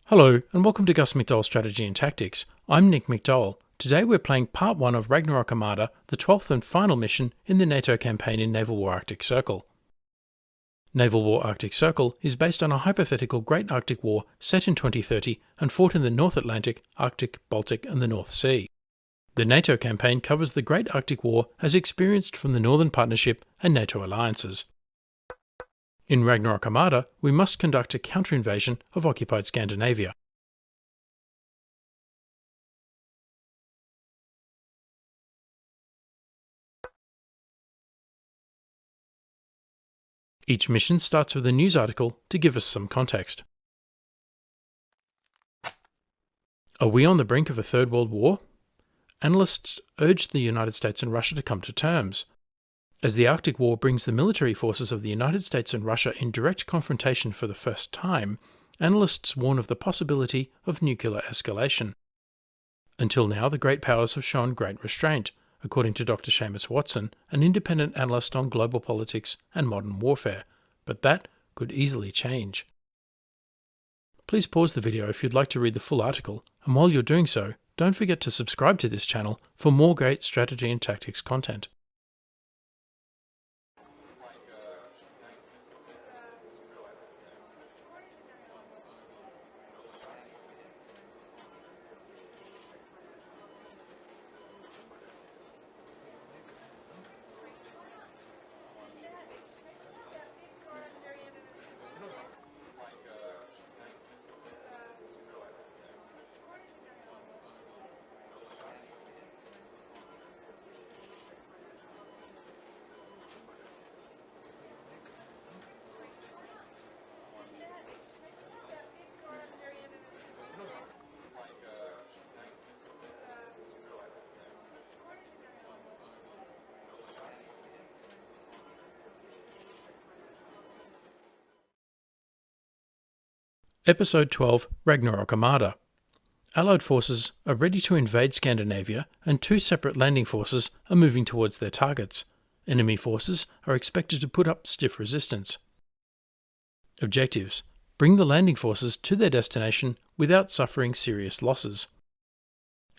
Hello, and welcome to Gus McDowell Strategy and Tactics. I'm Nick McDowell. Today we're playing Part 1 of Ragnarok Armada, the 12th and final mission in the NATO campaign in Naval War Arctic Circle. Naval War Arctic Circle is based on a hypothetical Great Arctic War set in 2030 and fought in the North Atlantic, Arctic, Baltic and the North Sea. The NATO campaign covers the Great Arctic War as experienced from the Northern Partnership and NATO alliances. In Ragnarok Armada, we must conduct a counter-invasion of occupied Scandinavia. Each mission starts with a news article to give us some context. Are we on the brink of a Third World War? Analysts urged the United States and Russia to come to terms. As the Arctic War brings the military forces of the United States and Russia in direct confrontation for the first time, analysts warn of the possibility of nuclear escalation. Until now, the great powers have shown great restraint, according to Dr. Seamus Watson, an independent analyst on global politics and modern warfare, but that could easily change. Please pause the video if you'd like to read the full article, and while you're doing so, don't forget to subscribe to this channel for more great strategy and tactics content. Episode 12, Ragnarok Armada. Allied forces are ready to invade Scandinavia and two separate landing forces are moving towards their targets. Enemy forces are expected to put up stiff resistance. Objectives: bring the landing forces to their destination without suffering serious losses.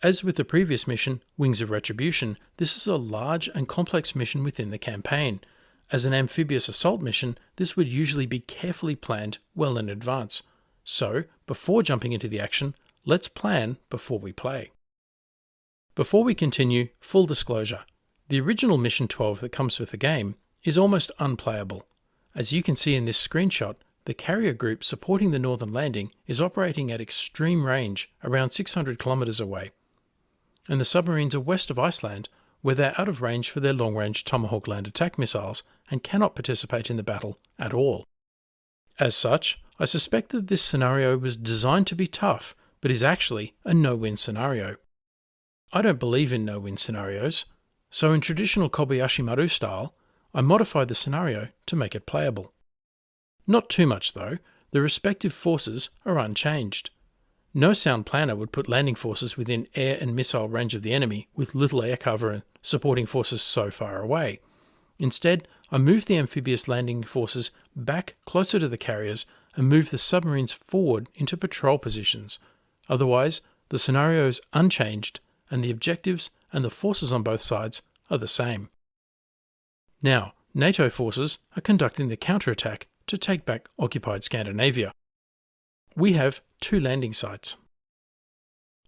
As with the previous mission, Wings of Retribution, this is a large and complex mission within the campaign. As an amphibious assault mission, this would usually be carefully planned well in advance. So, before jumping into the action, let's plan before we play. Before we continue, full disclosure. The original Mission 12 that comes with the game is almost unplayable. As you can see in this screenshot, the carrier group supporting the northern landing is operating at extreme range, around 600 kilometers away. And the submarines are west of Iceland, where they're out of range for their long-range Tomahawk land attack missiles and cannot participate in the battle at all. As such, I suspect that this scenario was designed to be tough, but is actually a no-win scenario. I don't believe in no-win scenarios, so in traditional Kobyashi Maru style, I modified the scenario to make it playable. Not too much though, the respective forces are unchanged. No sound planner would put landing forces within air and missile range of the enemy with little air cover and supporting forces so far away. Instead, I moved the amphibious landing forces back closer to the carriers and moved the submarines forward into patrol positions. Otherwise, the scenario is unchanged and the objectives and the forces on both sides are the same. Now, NATO forces are conducting the counterattack to take back occupied Scandinavia. We have two landing sites.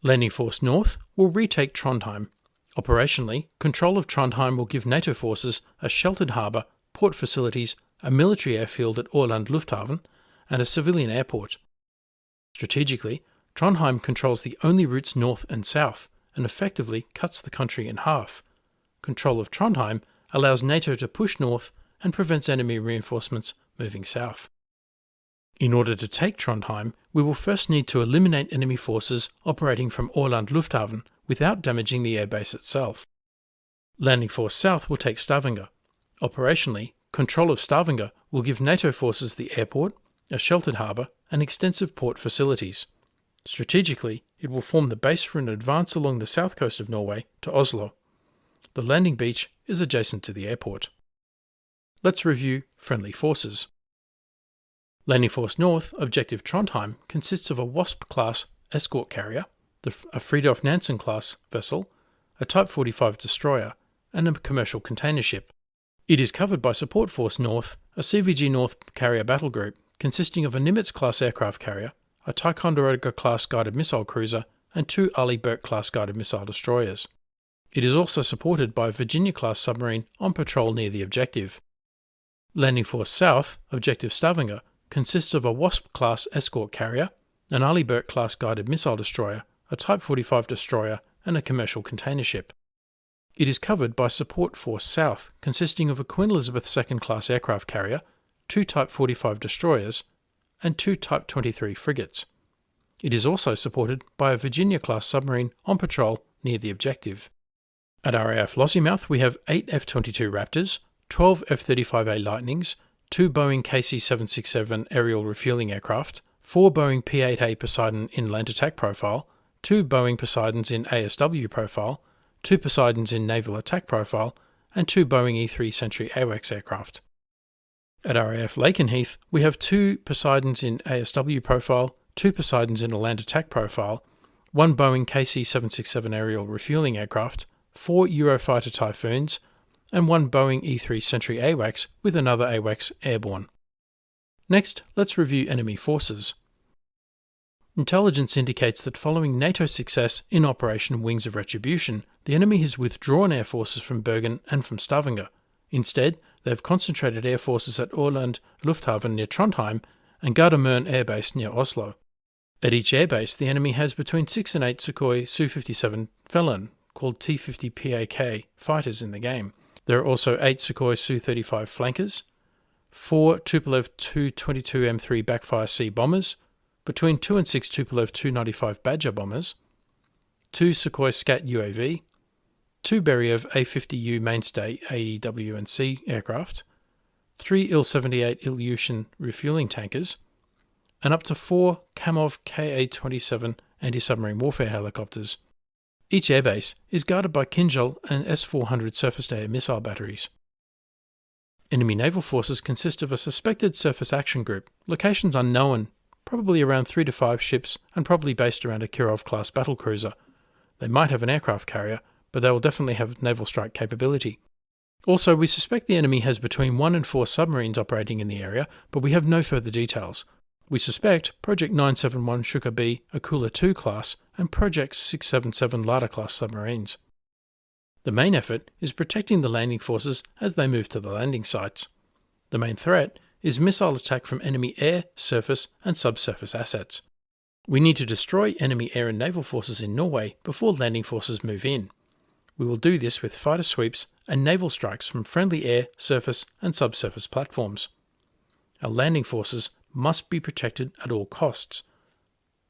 Landing Force North will retake Trondheim. Operationally, control of Trondheim will give NATO forces a sheltered harbour, port facilities, a military airfield at Åland Lufthaven, and a civilian airport. Strategically, Trondheim controls the only routes north and south, and effectively cuts the country in half. Control of Trondheim allows NATO to push north and prevents enemy reinforcements moving south. In order to take Trondheim, we will first need to eliminate enemy forces operating from Åland Lufthaven without damaging the airbase itself. Landing Force South will take Stavanger. Operationally, control of Stavanger will give NATO forces the airport, a sheltered harbour, and extensive port facilities. Strategically, it will form the base for an advance along the south coast of Norway to Oslo. The landing beach is adjacent to the airport. Let's review friendly forces. Landing Force North, Objective Trondheim, consists of a Wasp-class escort carrier, a Fridtjof Nansen-class vessel, a Type 45 destroyer, and a commercial container ship. It is covered by Support Force North, a CVG North carrier battle group consisting of a Nimitz-class aircraft carrier, a Ticonderoga-class guided missile cruiser, and 2 Arleigh Burke-class guided missile destroyers. It is also supported by a Virginia-class submarine on patrol near the objective. Landing Force South, Objective Stavanger, consists of a Wasp-class escort carrier, an Arleigh Burke-class guided missile destroyer, a Type 45 destroyer, and a commercial container ship. It is covered by Support Force South, consisting of a Queen Elizabeth II-class aircraft carrier, 2 Type 45 destroyers, and 2 Type 23 frigates. It is also supported by a Virginia-class submarine on patrol near the objective. At RAF Lossiemouth we have 8 F-22 Raptors, 12 F-35A Lightnings, 2 Boeing KC-767 aerial refueling aircraft, 4 Boeing P-8A Poseidon in land attack profile, 2 Boeing Poseidons in ASW profile, 2 Poseidons in naval attack profile, and 2 Boeing E-3 Sentry AWACS aircraft. At RAF Lakenheath, we have 2 Poseidons in ASW profile, 2 Poseidons in a land attack profile, 1 Boeing KC-767 aerial refueling aircraft, 4 Eurofighter Typhoons, and 1 Boeing E-3 Sentry AWACS with another AWACS airborne. Next, let's review enemy forces. Intelligence indicates that following NATO's success in Operation Wings of Retribution, the enemy has withdrawn air forces from Bergen and from Stavanger. Instead, they have concentrated air forces at Åland Lufthaven near Trondheim and Gardermoen Air Base near Oslo. At each airbase, the enemy has between 6 and 8 Sukhoi Su-57 Felon, called T-50 PAK, fighters in the game. There are also 8 Sukhoi Su-35 flankers, 4 Tupolev Tu-22 M3 Backfire C bombers, between 2 and 6 Tupolev Tu-95 Badger bombers, 2 Sukhoi Scat UAV, 2 Beriev A-50U mainstay AEW and C aircraft, 3 Il-78 Ilyushin refueling tankers, and up to 4 Kamov Ka-27 anti-submarine warfare helicopters. Each airbase is guarded by Kinjal and S-400 surface-to-air missile batteries. Enemy naval forces consist of a suspected surface action group, locations unknown, probably around 3 to 5 ships and probably based around a Kirov-class battlecruiser. They might have an aircraft carrier, but they will definitely have naval strike capability. Also, we suspect the enemy has between 1 and 4 submarines operating in the area, but we have no further details. We suspect Project 971 Shuka B Akula II class and Project 677 Lada class submarines. The main effort is protecting the landing forces as they move to the landing sites. The main threat is missile attack from enemy air, surface and subsurface assets. We need to destroy enemy air and naval forces in Norway before landing forces move in. We will do this with fighter sweeps and naval strikes from friendly air, surface and subsurface platforms. Our landing forces must be protected at all costs.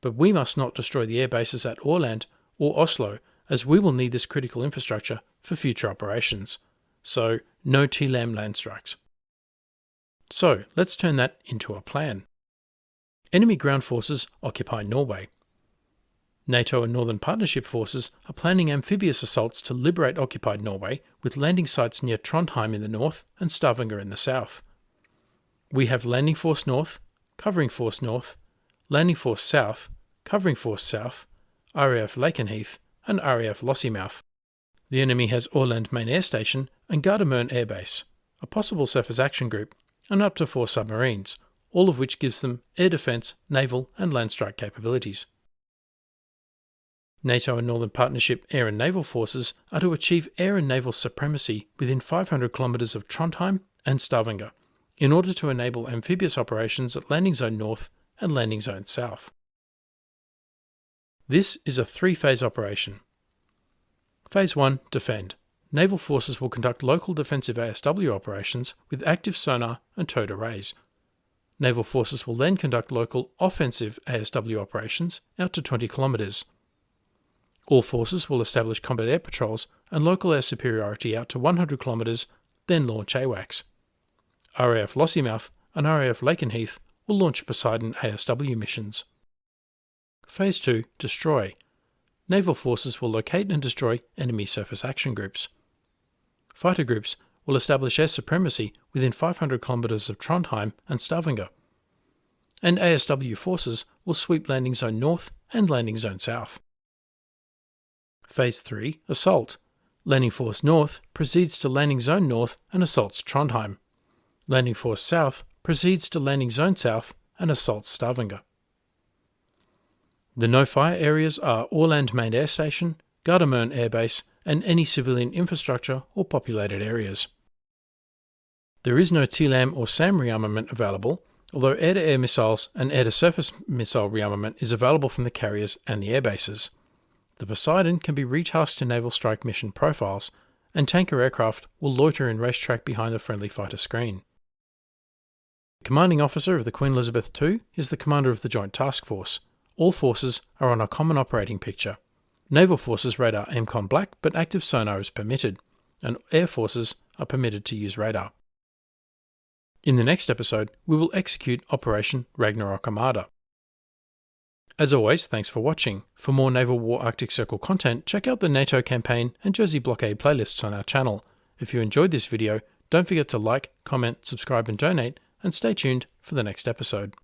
But we must not destroy the air bases at Åland or Oslo, as we will need this critical infrastructure for future operations. So, no TLAM land strikes. So, let's turn that into a plan. Enemy ground forces occupy Norway. NATO and Northern Partnership forces are planning amphibious assaults to liberate occupied Norway, with landing sites near Trondheim in the north and Stavanger in the south. We have Landing Force North, Covering Force North, Landing Force South, Covering Force South, RAF Lakenheath, and RAF Lossiemouth. The enemy has Åland Main Air Station and Gardermoen Air Base, a possible surface action group, and up to 4 submarines, all of which gives them air defence, naval and land strike capabilities. NATO and Northern Partnership air and naval forces are to achieve air and naval supremacy within 500 kilometres of Trondheim and Stavanger, in order to enable amphibious operations at Landing Zone North and Landing Zone South. This is a 3-phase operation. Phase 1. Defend. Naval forces will conduct local defensive ASW operations with active sonar and towed arrays. Naval forces will then conduct local offensive ASW operations out to 20 kilometres. All forces will establish combat air patrols and local air superiority out to 100 kilometres, then launch AWACS. RAF Lossiemouth and RAF Lakenheath will launch Poseidon ASW missions. Phase 2. Destroy. Naval forces will locate and destroy enemy surface action groups. Fighter groups will establish air supremacy within 500 kilometres of Trondheim and Stavanger. and ASW forces will sweep Landing Zone North and Landing Zone South. Phase 3 – Assault. Landing Force North proceeds to Landing Zone North and assaults Trondheim. Landing Force South proceeds to Landing Zone South and assaults Stavanger. The no-fire areas are Åland Main Air Station, Gardermoen Air Base, and any civilian infrastructure or populated areas. There is no TLAM or SAM rearmament available, although air-to-air missiles and air-to-surface missile rearmament is available from the carriers and the air bases. The Poseidon can be retasked to naval strike mission profiles, and tanker aircraft will loiter in racetrack behind the friendly fighter screen. The commanding officer of the Queen Elizabeth II is the commander of the Joint Task Force. All forces are on a common operating picture. Naval Forces radar AIMCON black, but active sonar is permitted, and Air Forces are permitted to use radar. In the next episode, we will execute Operation Ragnarok Armada. As always, thanks for watching. For more Naval War Arctic Circle content, check out the NATO campaign and Jersey blockade playlists on our channel. If you enjoyed this video, don't forget to like, comment, subscribe and donate, and stay tuned for the next episode.